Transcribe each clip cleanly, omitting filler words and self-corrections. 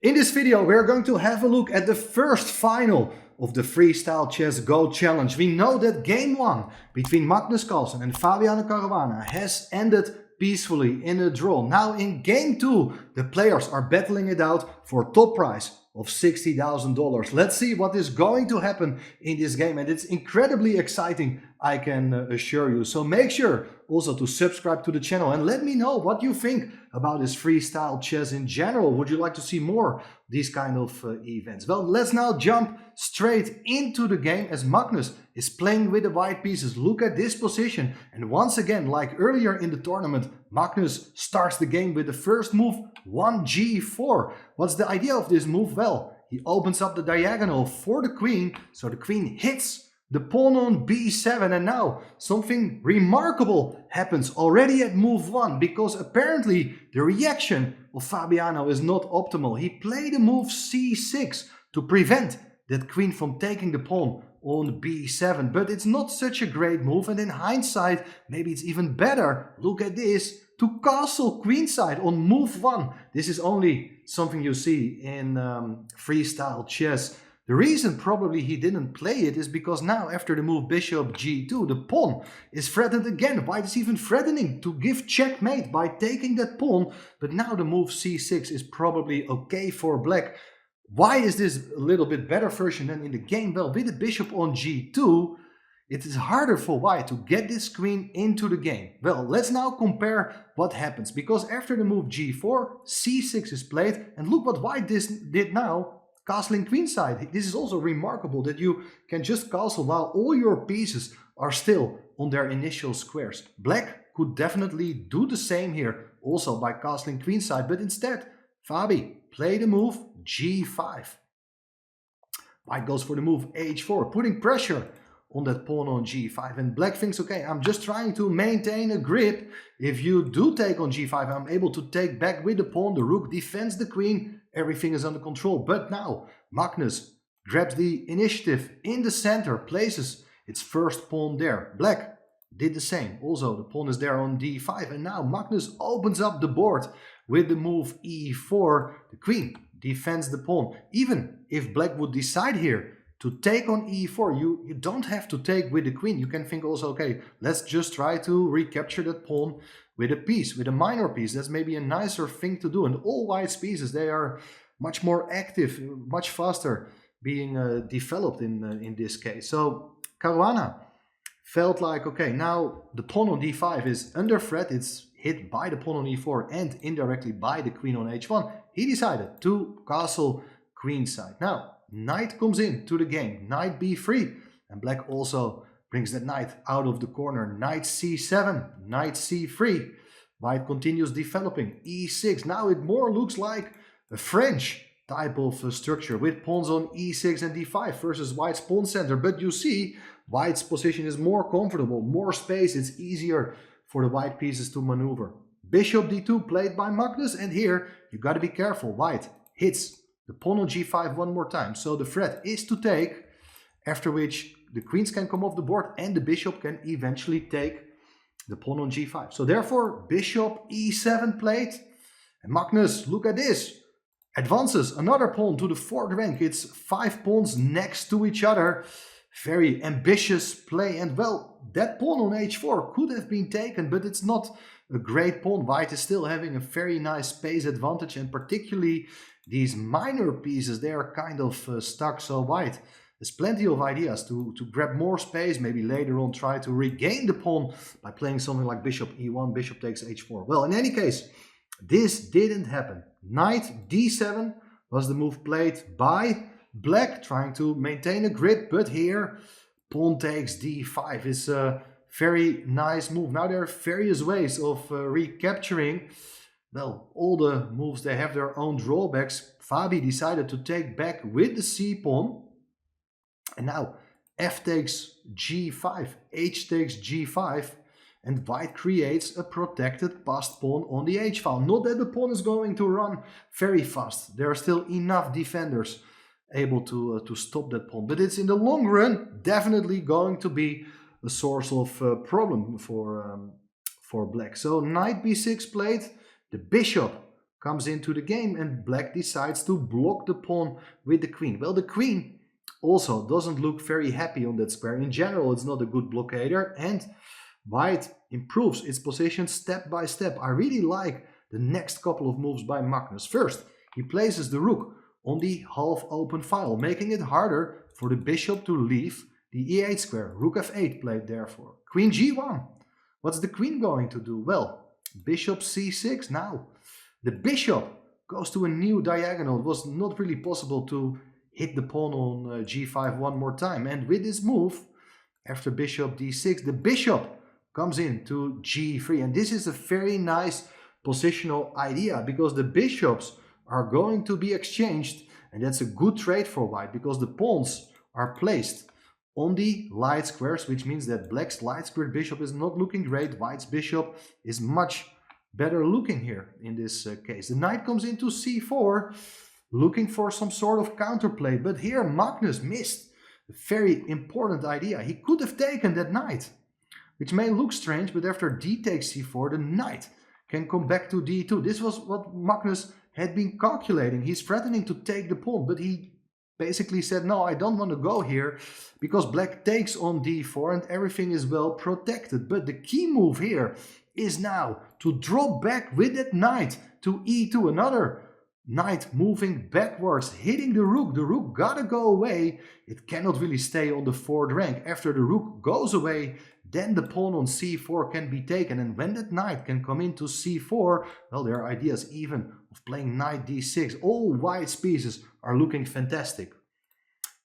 In this video, we're going to have a look at the first final of the Freestyle Chess Go Challenge. We know that game 1 between Magnus Carlsen and Fabiano Caruana has ended peacefully in a draw. Now in game 2, the players are battling it out for top prize of $60,000. Let's see what is going to happen in this game, and it's incredibly exciting, I can assure you. So make sure also to subscribe to the channel and let me know what you think about this freestyle chess in general. Would you like to see more these kind of events? Well, let's now jump straight into the game as Magnus is playing with the white pieces. Look at this position, and once again, like earlier in the tournament, Magnus starts the game with the first move, 1g4. What's the idea of this move? Well, he opens up the diagonal for the queen, so the queen hits the pawn on b7, and now something remarkable happens already at move 1, because apparently the reaction of Fabiano is not optimal. He played a move c6 to prevent that queen from taking the pawn on b7, but it's not such a great move, and in hindsight maybe it's even better. Look at this, to castle queenside on move 1. This is only something you see in freestyle chess. The reason probably he didn't play it is because now after the move bishop g2, the pawn is threatened again. White is even threatening to give checkmate by taking that pawn, but now the move c6 is probably okay for black. Why is this a little bit better version than in the game? Well, with the bishop on g2, it is harder for white to get this queen into the game. Well, let's now compare what happens, because after the move g4, c6 is played, and look what white did now. Castling queenside. This is also remarkable that you can just castle while all your pieces are still on their initial squares. Black could definitely do the same here, also by castling queenside, but instead Fabi played the move g5. White goes for the move h4, putting pressure on that pawn on g5, and black thinks, okay, I'm just trying to maintain a grip. If you do take on g5, I'm able to take back with the pawn, the rook defends the queen, everything is under control. But now Magnus grabs the initiative in the center, places its first pawn there. Black did the same, also the pawn is there on d5, and now Magnus opens up the board with the move e4. The queen defends the pawn. Even if black would decide here to take on e4, you don't have to take with the queen. You can think also, okay, let's just try to recapture that pawn with a piece, with a minor piece. That's maybe a nicer thing to do. And all white's pieces, they are much more active, much faster being developed in this case. So Caruana felt like, okay, now the pawn on d5 is under threat. It's hit by the pawn on e4 and indirectly by the queen on h1. He decided to castle queenside. Now knight comes into the game, knight b3, and black also brings that knight out of the corner. Knight c7, knight c3. White continues developing, e6. Now it more looks like a French type of structure with pawns on e6 and d5 versus white's pawn center. But you see, white's position is more comfortable, more space. It's easier for the white pieces to maneuver. Bishop d2 played by Magnus, and here you got to be careful. White hits the pawn on g5 one more time, so the threat is to take, after which the queens can come off the board and the bishop can eventually take the pawn on g5. So therefore bishop e7 played, and Magnus, look at this, advances another pawn to the 4th rank. It's 5 pawns next to each other. Very ambitious play, and well, that pawn on h4 could have been taken, but it's not a great pawn. White is still having a very nice space advantage, and particularly these minor pieces, they are kind of stuck. So white has plenty of ideas to grab more space, maybe later on try to regain the pawn by playing something like bishop e1, bishop takes h4. Well, in any case, this didn't happen. Knight d7 was the move played by black, trying to maintain a grid, but here pawn takes d5 is a very nice move. Now there are various ways of recapturing. Well, all the moves, they have their own drawbacks. Fabi decided to take back with the c pawn, and now f takes g5, h takes g5, and white creates a protected passed pawn on the h file. Not that the pawn is going to run very fast. There are still enough defenders able to stop that pawn, but it's in the long run definitely going to be a source of problem for black. So knight b6 played. The bishop comes into the game and black decides to block the pawn with the queen. Well, the queen also doesn't look very happy on that square. In general, it's not a good blockader, and white improves its position step by step. I really like the next couple of moves by Magnus. First, he places the rook on the half-open file, making it harder for the bishop to leave the e8 square. Rook f8 played therefore. Queen g1. What's the queen going to do? Well, bishop c6 now. The bishop goes to a new diagonal. It was not really possible to hit the pawn on g5 one more time. And with this move, after bishop d6, the bishop comes in to g3. And this is a very nice positional idea because the bishops are going to be exchanged. And that's a good trade for white because the pawns are placed on the light squares, which means that black's light square bishop is not looking great. White's bishop is much better looking here in this case. The knight comes into c4, looking for some sort of counterplay. But here Magnus missed a very important idea. He could have taken that knight, which may look strange, but after d takes c4, the knight can come back to d2. This was what Magnus had been calculating. He's threatening to take the pawn, but he basically said, no, I don't want to go here because black takes on d4 and everything is well protected. But the key move here is now to drop back with that knight to e2. Another knight moving backwards, hitting the rook. The rook gotta go away. It cannot really stay on the 4th rank. After the rook goes away, then the pawn on c4 can be taken. And when that knight can come into c4, well, there are ideas even of playing knight d6. All white's pieces are looking fantastic.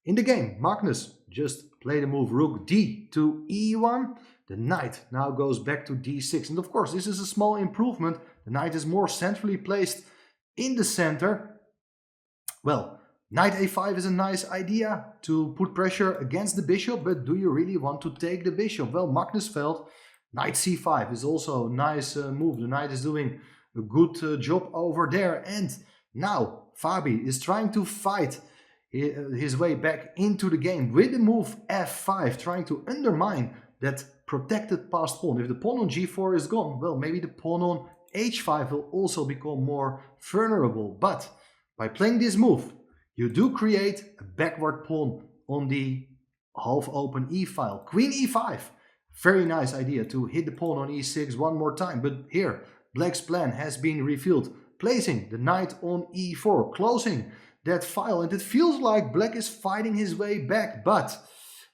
In the game, Magnus just played the move rook d to e1. The knight now goes back to d6. And of course, this is a small improvement. The knight is more centrally placed in the center. Well, knight a5 is a nice idea to put pressure against the bishop, but do you really want to take the bishop? Well, Magnus felt knight c5 is also a nice move. The knight is doing a good job over there. And now Fabi is trying to fight his way back into the game with the move f5, trying to undermine that protected passed pawn. If the pawn on g4 is gone, well, maybe the pawn on h5 will also become more vulnerable. But by playing this move, you do create a backward pawn on the half-open e-file. Queen e5. Very nice idea to hit the pawn on e6 one more time. But here, black's plan has been revealed. Placing the knight on e4, closing that file. And it feels like black is fighting his way back. But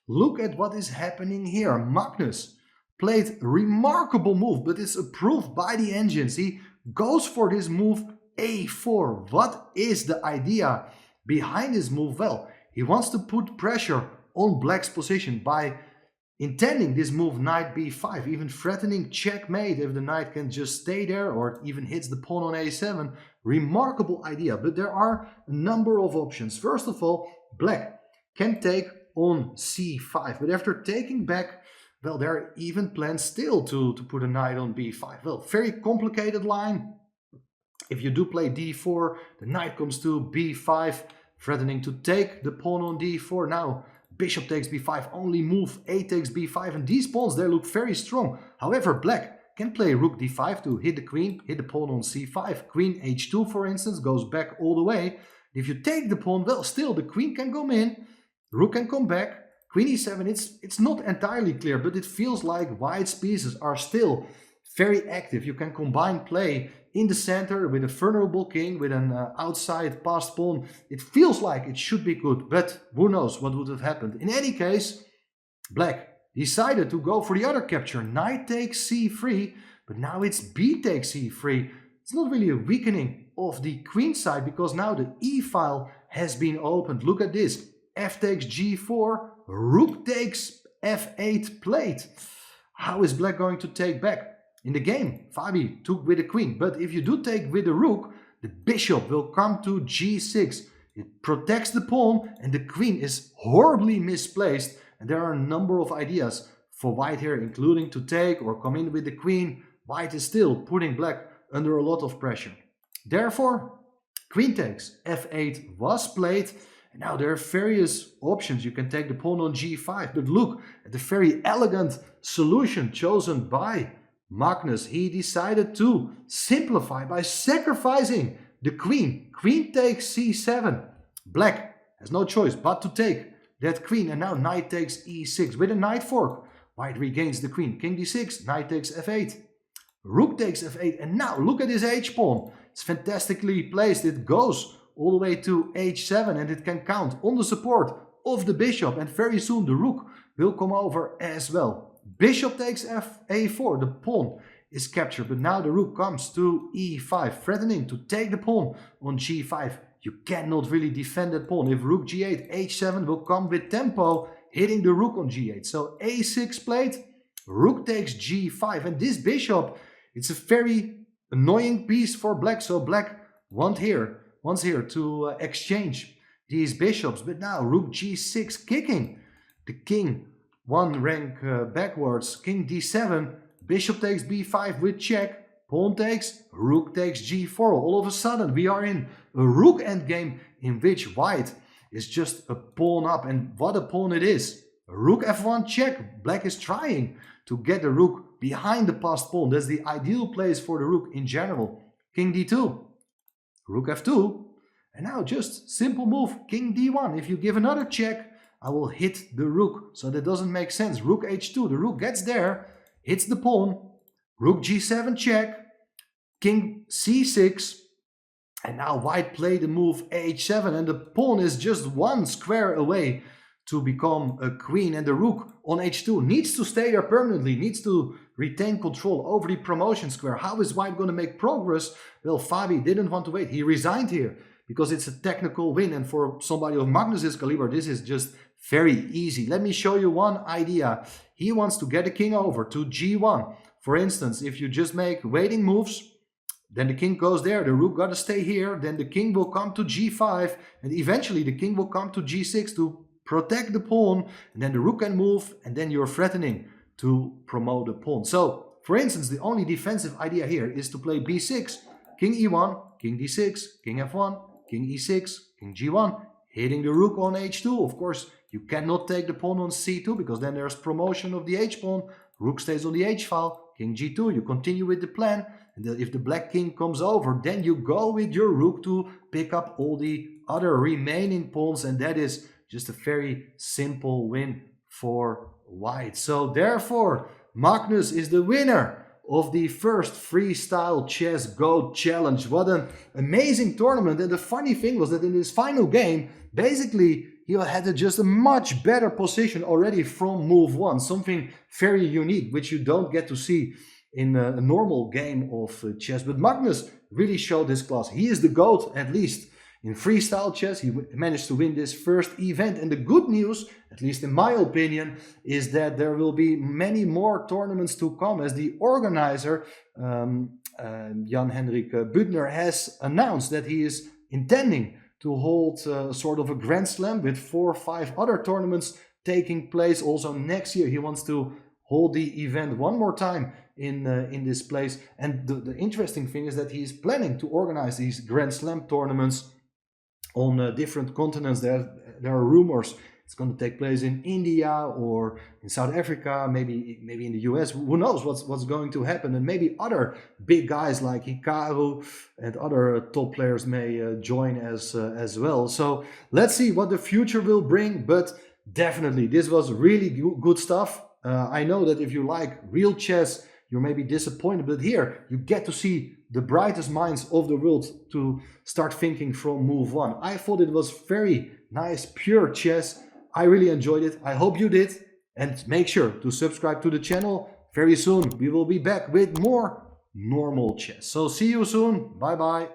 look at what is happening here. Magnus played a remarkable move, but it's approved by the engines. He goes for this move a4. What is the idea behind this move? Well, he wants to put pressure on black's position by intending this move knight b5, even threatening checkmate if the knight can just stay there or even hits the pawn on a7. Remarkable idea, but there are a number of options. First of all, black can take on c5, but after taking back, well, there are even plans still to put a knight on b5. Well, very complicated line. If you do play d4, the knight comes to b5, threatening to take the pawn on d4. Now, bishop takes b5, only move a takes b5, and these pawns, they look very strong. However, black can play rook d5 to hit the queen, hit the pawn on c5. Queen h2, for instance, goes back all the way. If you take the pawn, well, still, the queen can come in, rook can come back. Queen e7, it's not entirely clear, but it feels like white's pieces are still very active. You can combine play in the center with a vulnerable king, with an outside passed pawn. It feels like it should be good, but who knows what would have happened. In any case, black decided to go for the other capture. Knight takes c3, but now it's b takes c3. It's not really a weakening of the queen side because now the e-file has been opened. Look at this. F takes g4, rook takes f8 played. How is black going to take back? In the game, Fabi took with the queen, but if you do take with the rook, the bishop will come to g6. It protects the pawn and the queen is horribly misplaced. And there are a number of ideas for white here, including to take or come in with the queen. White is still putting black under a lot of pressure. Therefore, queen takes f8 was played. And now there are various options. You can take the pawn on g5, but look at the very elegant solution chosen by Magnus, he decided to simplify by sacrificing the queen. Queen takes c7. Black has no choice but to take that queen, and now knight takes e6 with a knight fork. White regains the queen. King d6, knight takes f8. Rook takes f8, and now look at this h-pawn. It's fantastically placed. It goes all the way to h7, and it can count on the support of the bishop, and very soon the rook will come over as well. Bishop takes a4, the pawn is captured, but now the rook comes to e5, threatening to take the pawn on g5. You cannot really defend that pawn. If rook g8, h7 will come with tempo, hitting the rook on g8. So a6 played, rook takes g5, and this bishop, it's a very annoying piece for black. So black wants here to exchange these bishops, but now rook g6, kicking the king one rank backwards. King d7, bishop takes b5 with check, pawn takes, rook takes g4. All of a sudden we are in a rook endgame in which white is just a pawn up, and what a pawn it is. Rook f1 check. Black is trying to get the rook behind the passed pawn. That's the ideal place for the rook in general. King d2, rook f2, and now just simple move, king d1. If you give another check, I will hit the rook, so that doesn't make sense. Rook h2, the rook gets there, hits the pawn, rook g7 check, king c6, and now white played the move h7, and the pawn is just one square away to become a queen, and the rook on h2 needs to stay there permanently, needs to retain control over the promotion square. How is white going to make progress? Well, Fabi didn't want to wait. He resigned here because it's a technical win, and for somebody of Magnus's caliber, this is just very easy. Let me show you one idea. He wants to get the king over to g1. For instance, if you just make waiting moves, then the king goes there, the rook gotta stay here, then the king will come to g5, and eventually the king will come to g6 to protect the pawn, and then the rook can move, and then you're threatening to promote the pawn. So, for instance, the only defensive idea here is to play b6, king e1, king d6, king f1, king e6, king g1, hitting the rook on h2. Of course, you cannot take the pawn on c2 because then there's promotion of the h-pawn. Rook stays on the h-file, king g2, you continue with the plan. And if the black king comes over, then you go with your rook to pick up all the other remaining pawns, and that is just a very simple win for white. So therefore, Magnus is the winner of the first Freestyle Chess Go Challenge. What an amazing tournament. And the funny thing was that in this final game, basically, he had just a much better position already from move one. Something very unique, which you don't get to see in a normal game of chess. But Magnus really showed his class. He is the GOAT, at least in freestyle chess. He managed to win this first event. And the good news, at least in my opinion, is that there will be many more tournaments to come, as the organizer, Jan-Henrik Budner, has announced that he is intending to hold sort of a Grand Slam with 4 or 5 other tournaments taking place also next year. He wants to hold the event one more time in this place. And the interesting thing is that he's planning to organize these Grand Slam tournaments on different continents. There are rumors it's going to take place in India or in South Africa, maybe in the US. Who knows what's going to happen? And maybe other big guys like Hikaru and other top players may join as well. So let's see what the future will bring. But definitely, this was really good stuff. I know that if you like real chess, you're maybe disappointed, but here you get to see the brightest minds of the world to start thinking from move one. I thought it was very nice, pure chess. I really enjoyed it. I hope you did. And make sure to subscribe to the channel. Very soon we will be back with more normal chess. So see you soon. Bye bye.